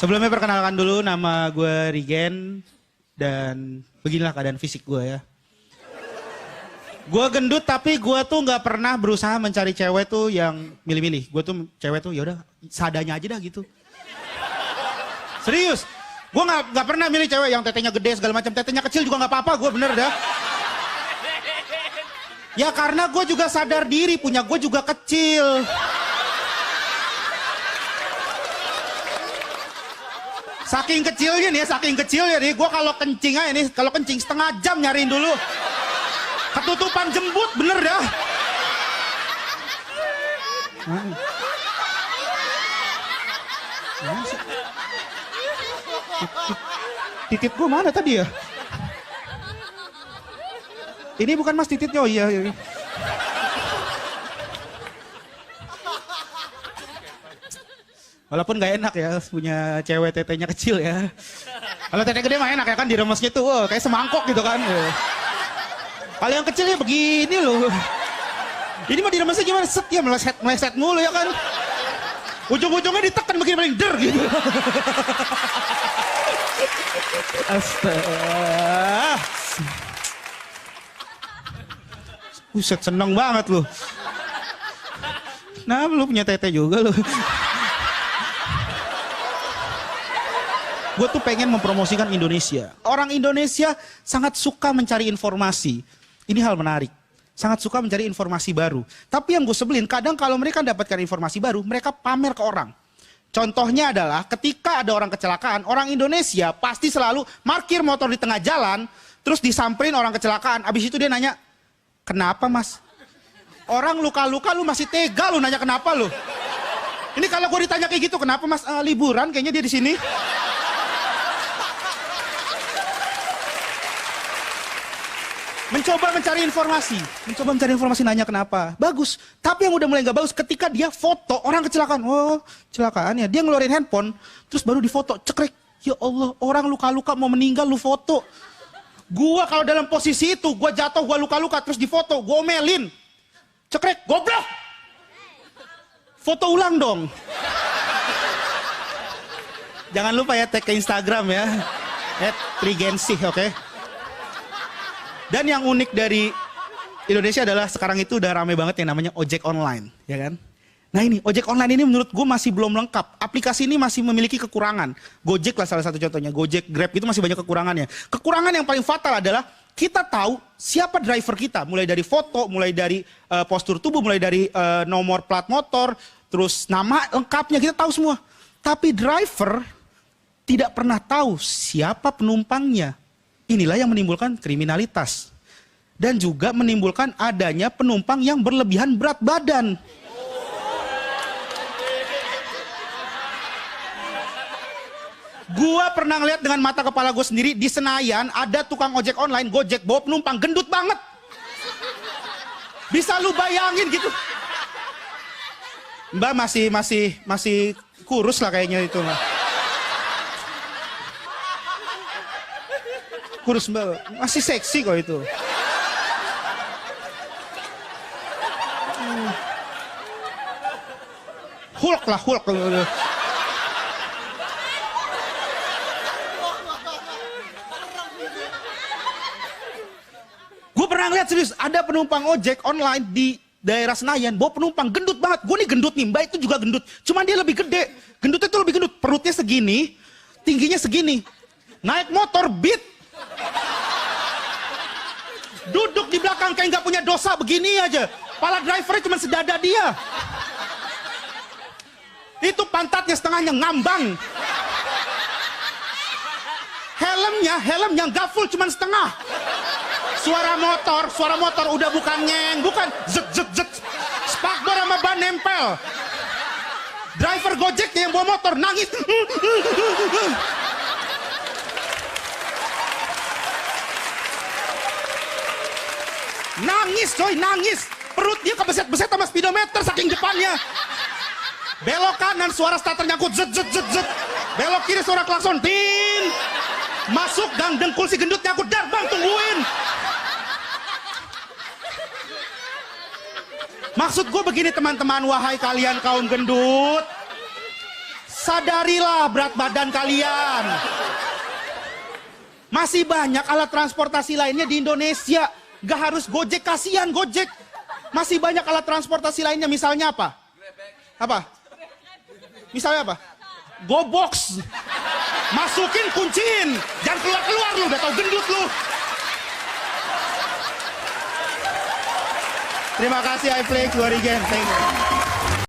Sebelumnya perkenalkan dulu, nama gue Rigen dan beginilah keadaan fisik gue ya. Gue gendut tapi gue tuh nggak pernah berusaha mencari cewek tuh yang milih-milih. Gue tuh cewek tuh yaudah seadanya aja dah gitu. Serius, gue nggak pernah milih cewek yang tetenya gede segala macam, tetenya kecil juga nggak apa-apa, gue bener dah. Ya karena gue juga sadar diri, punya gue juga kecil. Saking kecilnya nih, gue kalau kencing aja nih, kalau kencing setengah jam nyariin dulu. Ketutupan jembut, bener dah. Titit gue mana tadi ya? Ini bukan mas tititnya, oh iya. Walaupun gak enak ya punya cewek tetenya kecil ya. Kalau tete gede mah enak ya kan, diremesnya tuh kayak semangkok gitu kan. Kalau yang kecilnya begini loh. Ini mah diremesnya gimana? Set ya meleset mulu ya kan. Ujung-ujungnya ditekan begini paling der gitu. Astaga. Buset, seneng banget lu. Nah, lu punya tete juga lu. Gue tuh pengen mempromosikan Indonesia. Orang Indonesia sangat suka mencari informasi. Ini hal menarik. Sangat suka mencari informasi baru. Tapi yang gue sebelin, kadang kalau mereka dapatkan informasi baru, mereka pamer ke orang. Contohnya adalah ketika ada orang kecelakaan, orang Indonesia pasti selalu parkir motor di tengah jalan, terus disamperin orang kecelakaan. Abis itu dia nanya, kenapa mas? Orang luka-luka lu masih tega lu nanya kenapa lu? Ini kalau gue ditanya kayak gitu, kenapa mas? Liburan kayaknya dia di sini. Mencoba mencari informasi, nanya kenapa. Bagus, tapi yang udah mulai gak bagus ketika dia foto orang kecelakaan. Oh, kecelakaan ya. Dia ngeluarin handphone, terus baru difoto. Cekrek, ya Allah, orang luka-luka mau meninggal lu foto. Gua kalau dalam posisi itu, gua jatuh, gua luka-luka, terus difoto, gua omelin. Cekrek, goblok. Foto ulang dong. Jangan lupa ya tag ke Instagram ya. @trigensih, oke? Dan yang unik dari Indonesia adalah sekarang itu udah rame banget yang namanya ojek online, ya kan? Nah ini, ojek online ini menurut gue masih belum lengkap. Aplikasi ini masih memiliki kekurangan. Gojek lah salah satu contohnya, Gojek, Grab itu masih banyak kekurangannya. Kekurangan yang paling fatal adalah kita tahu siapa driver kita. Mulai dari foto, mulai dari postur tubuh, mulai dari nomor plat motor, terus nama lengkapnya kita tahu semua. Tapi driver tidak pernah tahu siapa penumpangnya. Inilah yang menimbulkan kriminalitas. Dan juga menimbulkan adanya penumpang yang berlebihan berat badan. Gua pernah ngeliat dengan mata kepala gue sendiri di Senayan ada tukang ojek online, Gojek, bawa penumpang gendut banget. Bisa lu bayangin gitu. Mbak masih kurus lah kayaknya itu mah. Kurus mbak, masih seksi kok itu. Hulk lah, Hulk. Gue pernah ngeliat serius, ada penumpang ojek online di daerah Senayan, bawa penumpang gendut banget. Gue nih gendut nih, mbak itu juga gendut. Cuman dia lebih gede, gendutnya tuh lebih gendut. Perutnya segini, tingginya segini. Naik motor Beat. Duduk di belakang kayak nggak punya dosa begini aja. Pala drivernya cuma sedada dia. Itu pantatnya setengahnya ngambang. Helmnya nggak full cuma setengah. Suara motor udah bukan ngeng, bukan zet. Spakbor sama ban nempel. Driver Gojeknya yang bawa motor nangis. Nangis coy, nangis. Perut dia kebeset-beset sama speedometer saking depannya. Belok kanan suara starter nyangkut zet. Belok kiri suara klakson tin. Masuk gang dengkul si gendut nyangkut dar bang tungguin. Maksud gue begini teman-teman, wahai kalian kaum gendut. Sadarilah berat badan kalian. Masih banyak alat transportasi lainnya di Indonesia. Gak harus Gojek, kasihan Gojek. Masih banyak alat transportasi lainnya, misalnya apa? Apa? Misalnya apa? Gobox. Masukin, kunciin. Jangan keluar-keluar lu, udah tau gendut lu. Terima kasih iFlix, Luarigen. Thank you.